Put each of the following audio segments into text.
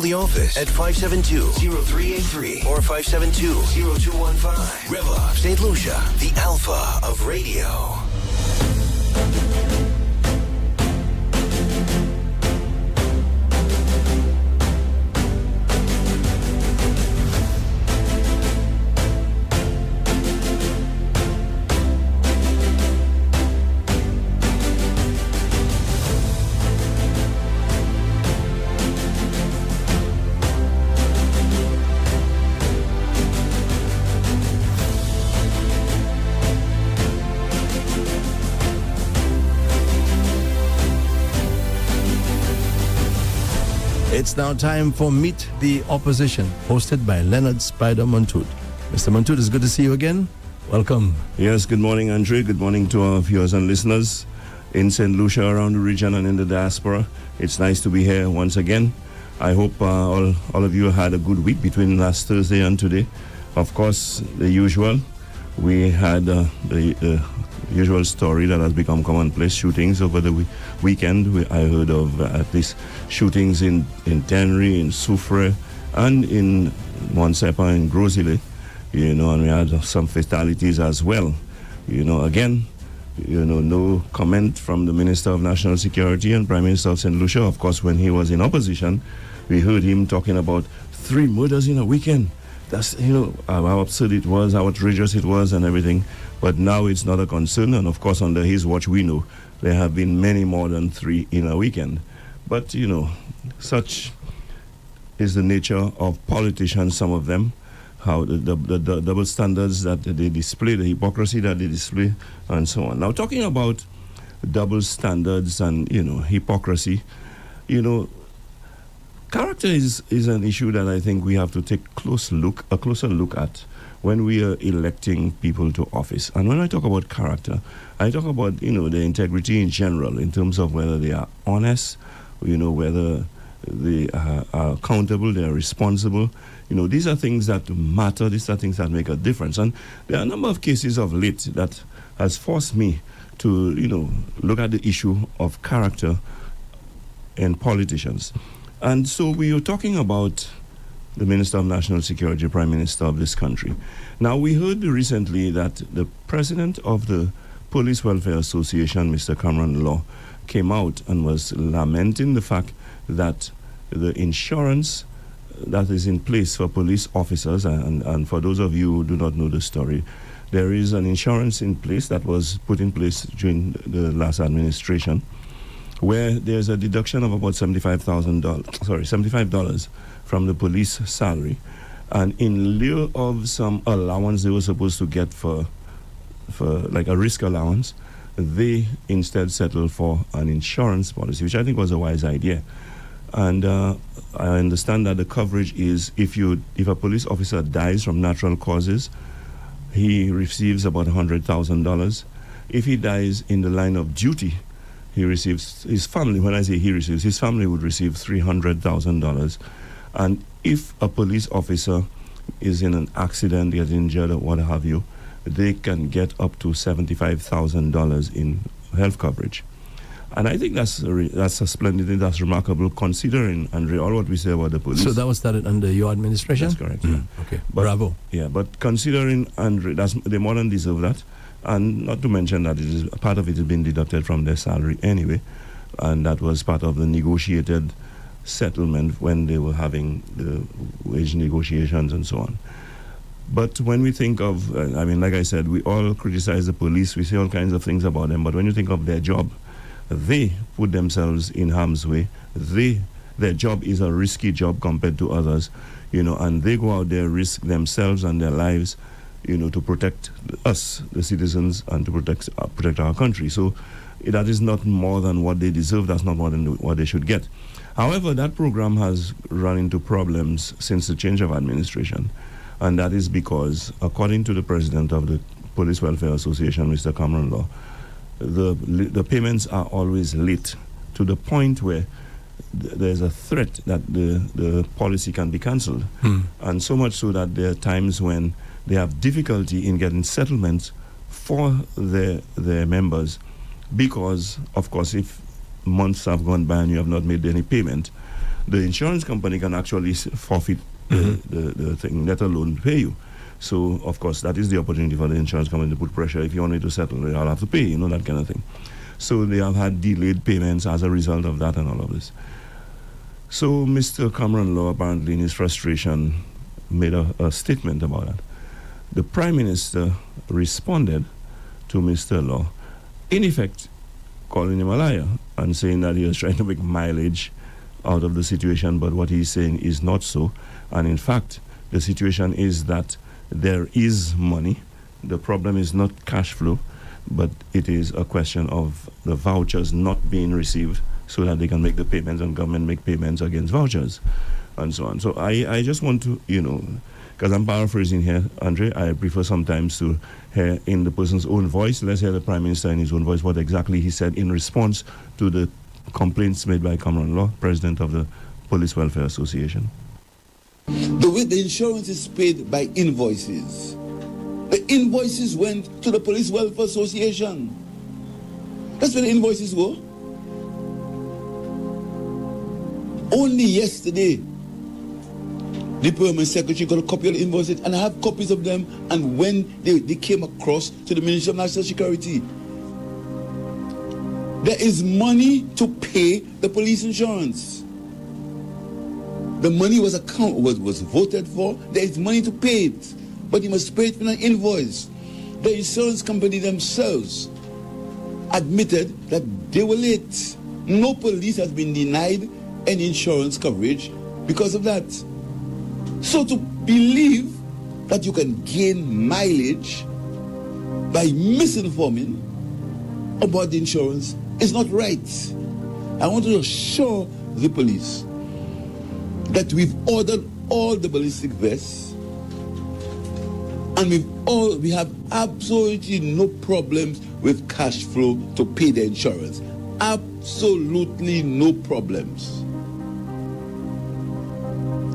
the office at 572-0383 or 572-0215. Rev-Up St. Lucia, the alpha of radio. It's now time for Meet the Opposition, hosted by Leonard Spider Montoud. Mr. Montoud, it's good to see you again. Welcome. Yes, good morning, Andre. Good morning to our viewers and listeners in St. Lucia, around the region, and in the diaspora. It's nice to be here once again. I hope all of you had a good week between last Thursday and today. Of course, the usual. We had the usual story that has become commonplace, shootings over the weekend. I heard of at least shootings in Tenry, in Soufre, and in Montsepa, in Grosile, and we had some fatalities as well. Again, no comment from the Minister of National Security and Prime Minister of St. Lucia. Of course, when he was in opposition, we heard him talking about 3 murders in a weekend. That's, how absurd it was, how outrageous it was and everything. But now it's not a concern. And of course, under his watch, we know there have been many more than 3 in a weekend. But, such is the nature of politicians, some of them, how the double standards that they display, the hypocrisy that they display, and so on. Now, talking about double standards and, hypocrisy, character is an issue that I think we have to take a closer look at when we are electing people to office. And when I talk about character, I talk about, the integrity in general, in terms of whether they are honest, whether they are accountable, they are responsible. These are things that matter, these are things that make a difference. And there are a number of cases of late that has forced me to, look at the issue of character in politicians. And so we are talking about the Minister of National Security, Prime Minister of this country. Now, we heard recently that the president of the Police Welfare Association, Mr. Cameron Law, came out and was lamenting the fact that the insurance that is in place for police officers, and for those of you who do not know the story, there is an insurance in place that was put in place during the last administration, where there's a deduction of about $75 from the police salary, and in lieu of some allowance they were supposed to get for like a risk allowance, they instead settled for an insurance policy, which I think was a wise idea. And I understand that the coverage is if a police officer dies from natural causes, he receives about $100,000. If he dies in the line of duty, he receives, his family, when I say he receives, his family would receive $300,000. And if a police officer is in an accident, gets injured or what have you, they can get up to $75,000 in health coverage. And I think that's a splendid thing, that's remarkable, considering, Andre, all what we say about the police. So that was started under your administration? That's correct, yeah. Okay, bravo. Yeah, but considering, Andre, they more than deserve that. And not to mention that part of it has been deducted from their salary anyway, and that was part of the negotiated settlement when they were having the wage negotiations and so on. But when we think of, like I said, we all criticize the police, we say all kinds of things about them, but when you think of their job, they put themselves in harm's way. Their job is a risky job compared to others, and they go out there, risk themselves and their lives, to protect us, the citizens, and to protect our country. So that is not more than what they deserve. That's not more than what they should get. However, that program has run into problems since the change of administration, and that is because, according to the president of the Police Welfare Association, Mr. Cameron Law, the payments are always late, to the point where there's a threat that the policy can be cancelled. And so much so that there are times when they have difficulty in getting settlements for their members, because, of course, if months have gone by and you have not made any payment, the insurance company can actually forfeit the thing, let alone pay you. So, of course, that is the opportunity for the insurance company to put pressure. If you want me to settle, they'll have to pay, that kind of thing. So they have had delayed payments as a result of that and all of this. So Mr. Cameron Law, apparently in his frustration, made a statement about that. The Prime Minister responded to Mr. Law, in effect, calling him a liar and saying that he was trying to make mileage out of the situation, but what he's saying is not so. And in fact, the situation is that there is money. The problem is not cash flow, but it is a question of the vouchers not being received so that they can make the payments and government make payments against vouchers and so on. So I just want to, because I'm paraphrasing here, Andre, I prefer sometimes to hear in the person's own voice. Let's hear the Prime Minister in his own voice what exactly he said in response to the complaints made by Cameron Law, President of the Police Welfare Association. The way the insurance is paid by invoices. The invoices went to the Police Welfare Association. That's where the invoices go. Only yesterday, the Permanent Secretary got a copy of the invoices, and I have copies of them, and when they came across to the Ministry of National Security. There is money to pay the police insurance. The money was voted for. There is money to pay it, but you must pay it from an invoice. The insurance company themselves admitted that they were late. No police has been denied any insurance coverage because of that. So to believe that you can gain mileage by misinforming about the insurance is not right. I want to assure the police that we've ordered all the ballistic vests, and we have absolutely no problems with cash flow to pay the insurance. Absolutely no problems.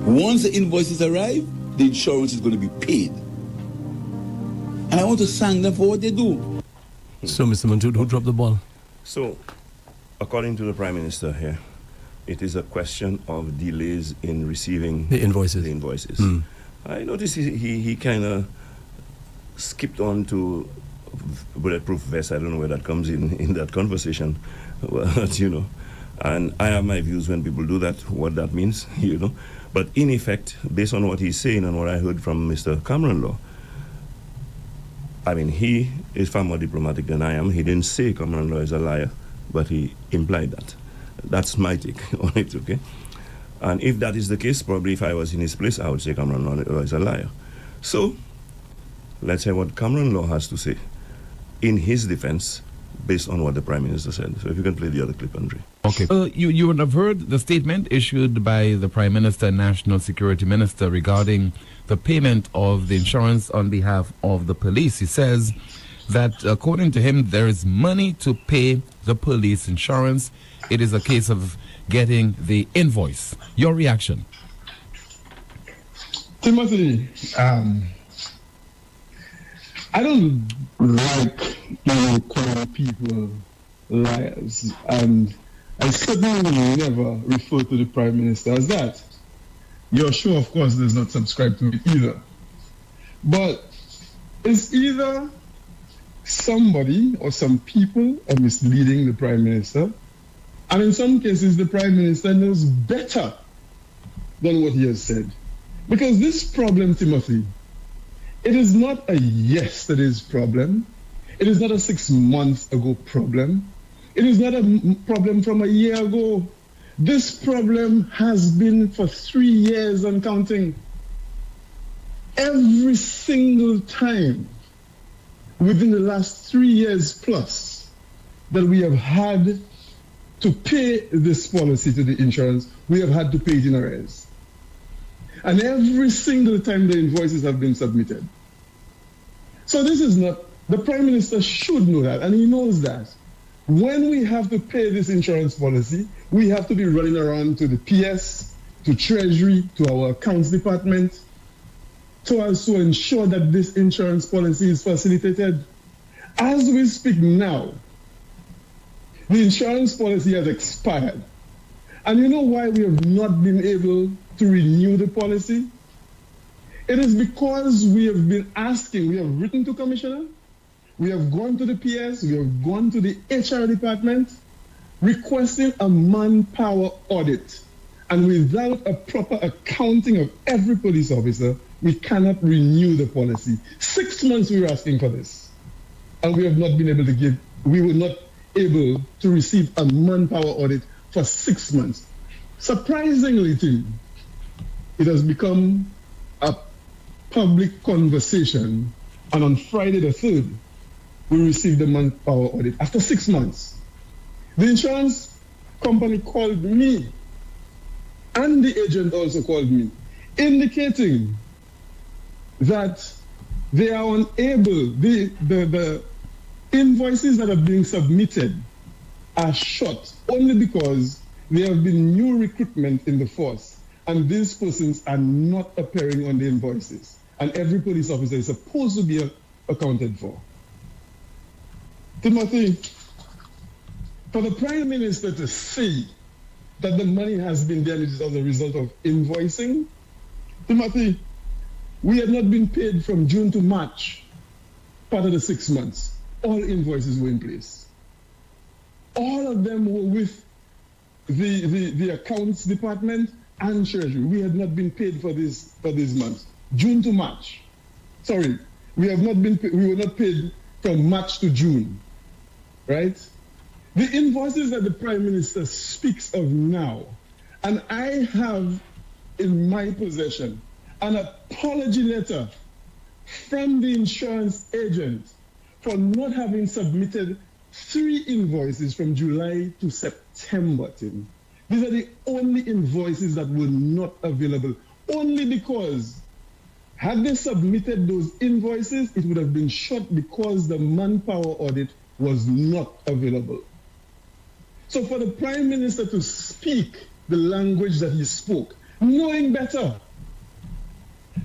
Once the invoices arrive, the insurance is going to be paid. And I want to thank them for what they do. So, Mr. Mantud, who dropped the ball? So, according to the Prime Minister here, it is a question of delays in receiving the invoices. I noticed he kind of skipped on to bulletproof vest. I don't know where that comes in that conversation, but, and I have my views when people do that, what that means, But in effect, based on what he's saying and what I heard from Mr. Cameron Law, I mean, he is far more diplomatic than I am. He didn't say Cameron Law is a liar, but he implied that. That's my take on it, okay? And if that is the case, probably if I was in his place, I would say Cameron Law is a liar. So, let's hear what Cameron Law has to say in his defense based on what the Prime Minister said. So if you can play the other clip, Andre. Okay. You would have heard the statement issued by the Prime Minister and National Security Minister regarding the payment of the insurance on behalf of the police. He says that, according to him, there is money to pay the police insurance. It is a case of getting the invoice. Your reaction? Timothy, I don't like calling people liars, and I certainly will never refer to the Prime Minister as that. Your show, of course, does not subscribe to it either. But it's either somebody or some people are misleading the Prime Minister, and in some cases the Prime Minister knows better than what he has said. Because this problem, Timothy, it is not a yesterday's problem. It is not a 6 months ago problem. It is not a problem from a year ago. This problem has been for 3 years and counting. Every single time within the last 3 years plus that we have had to pay this policy to the insurance, we have had to pay it in arrears. And every single time the invoices have been submitted. So this is not, the Prime Minister should know that, and he knows that. When we have to pay this insurance policy, we have to be running around to the PS, to Treasury, to our accounts department, to also ensure that this insurance policy is facilitated. As we speak now, the insurance policy has expired, And you know why we have not been able to renew the policy? It is because we have been asking, we have written to Commissioner, we have gone to the PS, we have gone to the HR department, requesting a manpower audit. And without a proper accounting of every police officer, we cannot renew the policy. 6 months we were asking for this. And we have not been able to give, we were not able to receive a manpower audit for 6 months. Surprisingly, Tim, it has become a public conversation. And on Friday the 3rd, we received the manpower audit after 6 months. The insurance company called me, and the agent also called me, indicating that they are unable, the invoices that are being submitted are short only because there have been new recruitment in the force, and these persons are not appearing on the invoices. And every police officer is supposed to be accounted for. Timothy, for the Prime Minister to say that the money has been damaged as a result of invoicing, Timothy, we had not been paid from June to March, part of the 6 months. All invoices were in place. All of them were with the accounts department and treasury. We had not been paid for these months. June to March. Sorry, we were not paid from March to June, right? The invoices that the Prime Minister speaks of now, and I have in my possession an apology letter from the insurance agent for not having submitted 3 invoices from July to September, Tim. These are the only invoices that were not available, only because had they submitted those invoices, it would have been short because the manpower audit was not available. So for the Prime Minister to speak the language that he spoke, knowing better,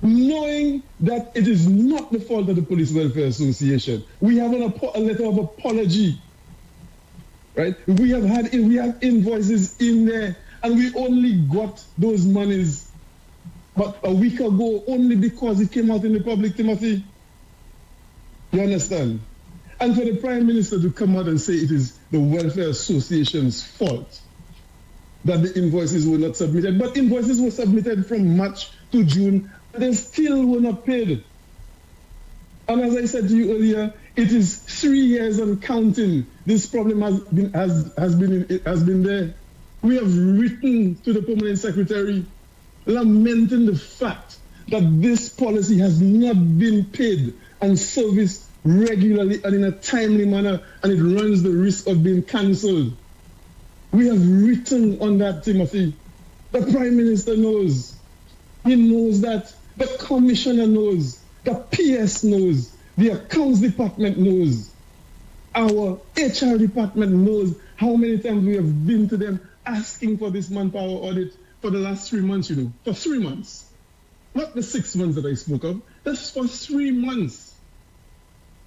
knowing that it is not the fault of the Police Welfare Association, we have a letter of apology, right? We have invoices in there, and we only got those monies but a week ago only because it came out in the public, Timothy. You understand? And for the Prime Minister to come out and say it is the Welfare Association's fault that the invoices were not submitted, but invoices were submitted from March to June, and they still were not paid. And as I said to you earlier, it is 3 years and counting. This problem has been there. We have written to the Permanent Secretary lamenting the fact that this policy has not been paid and serviced regularly and in a timely manner, and it runs the risk of being cancelled. We have written on that, Timothy. The Prime Minister knows. He knows that. The Commissioner knows. The PS knows. The Accounts Department knows. Our HR department knows how many times we have been to them asking for this manpower audit for the last 3 months, for 3 months. Not the 6 months that I spoke of. That's for 3 months.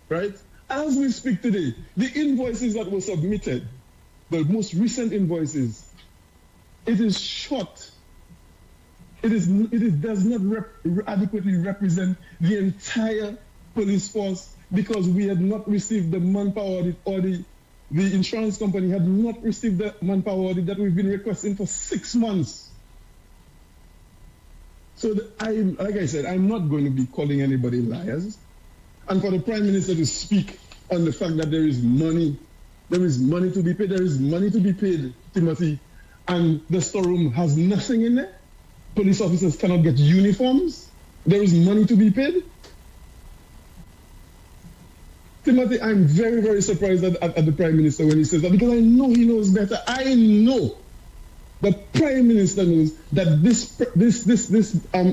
Right? As we speak today, the invoices that were submitted, the most recent invoices, it is short. It does not adequately represent the entire police force because we had not received the manpower audit, or the insurance company had not received the manpower audit that we've been requesting for 6 months. So like I said, I'm not going to be calling anybody liars. And for the Prime Minister to speak on the fact that there is money to be paid, Timothy, and the storeroom has nothing in there. Police officers cannot get uniforms. There is money to be paid. Timothy, I'm very, very surprised at the Prime Minister when he says that, because I know he knows better. I know the Prime Minister knows that this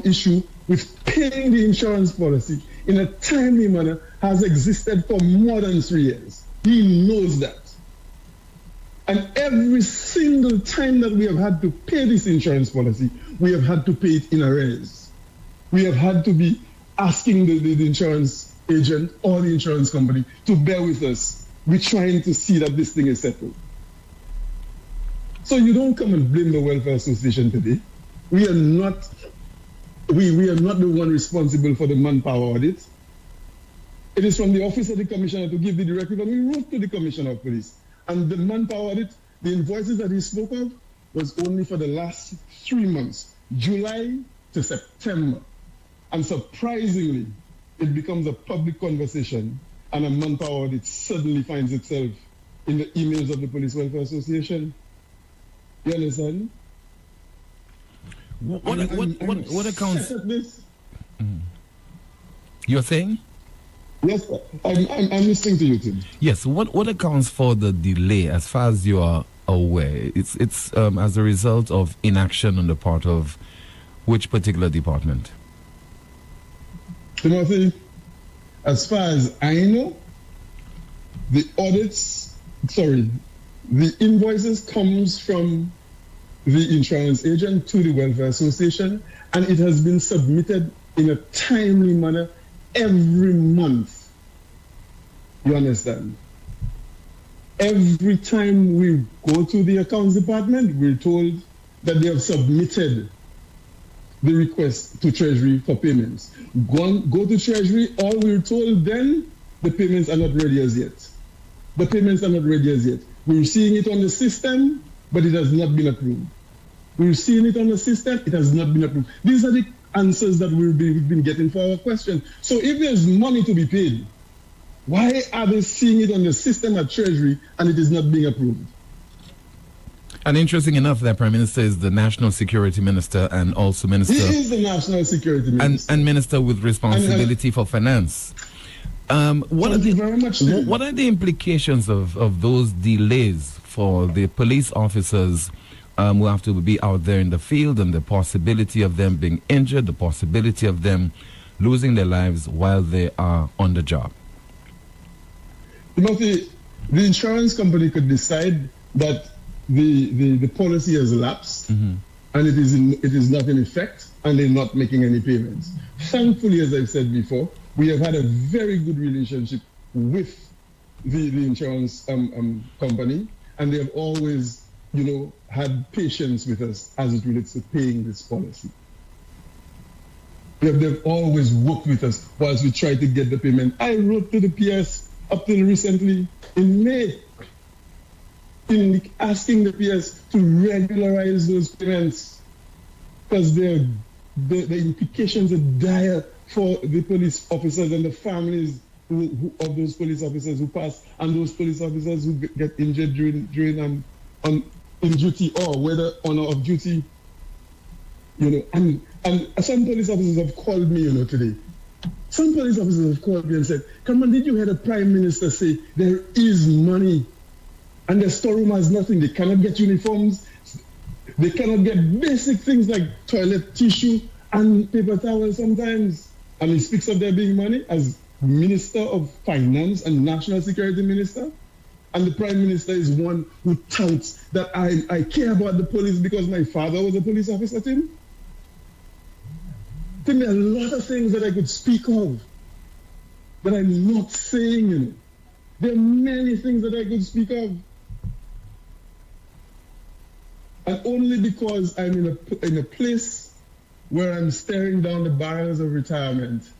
issue with paying the insurance policy in a timely manner has existed for more than 3 years. He knows that. And every single time that we have had to pay this insurance policy, we have had to pay it in arrears. We have had to be asking the insurance agent or the insurance company to bear with us. We're trying to see that this thing is settled. So you don't come and blame the Welfare Association today. We are not the one responsible for the manpower audit. It is from the office of the commissioner to give the directive, and we wrote to the commissioner of police. And the manpower audit, the invoices that he spoke of, was only for the last 3 months, July to September. And surprisingly, it becomes a public conversation, and a manpower audit suddenly finds itself in the emails of the Police Welfare Association. You understand? What accounts? This? You're saying? Yes, I'm listening to you, Tim. Yes. What accounts for the delay, as far as you are aware? It's as a result of inaction on the part of which particular department? Timothy, as far as I know, the invoices comes from the insurance agent to the Welfare Association, and it has been submitted in a timely manner every month. You understand? Every time we go to the accounts department, we're told that they have submitted the request to Treasury for payments. Go to Treasury, all we're told then, the payments are not ready as yet. The payments are not ready as yet. We're seeing it on the system, but it has not been approved. We're seeing it on the system, it has not been approved. These are the answers that we've been getting for our question. So if there's money to be paid, why are they seeing it on the system at Treasury and it is not being approved? And interesting enough, that Prime Minister is the National Security Minister and also Minister... He is the National Security Minister. And Minister with responsibility for finance. What are the implications of those delays for the police officers who have to be out there in the field, and the possibility of them being injured, the possibility of them losing their lives while they are on the job? The insurance company could decide that the policy has lapsed, and it is not in effect, and they're not making any payments. Thankfully, as I've said before, we have had a very good relationship with the insurance company, and they have always, had patience with us as it relates to paying this policy. They've always worked with us whilst we try to get the payment. I wrote to the PS up till recently in May, asking the PS to regularize those payments, because the implications are dire for the police officers and the families of those police officers who pass, and those police officers who get injured during in duty, or whether honor of duty. And some police officers have called me, today. Some police officers have called me and said, "Come on, did you hear the Prime Minister say there is money and the storeroom has nothing? They cannot get uniforms. They cannot get basic things like toilet tissue and paper towels sometimes." And he speaks of there being money as Minister of Finance and National Security Minister. And the Prime Minister is one who touts that I care about the police because my father was a police officer, Tim. Tim, there are a lot of things that I could speak of that I'm not saying, There are many things that I could speak of. And only because I'm in a place where I'm staring down the barrels of retirement,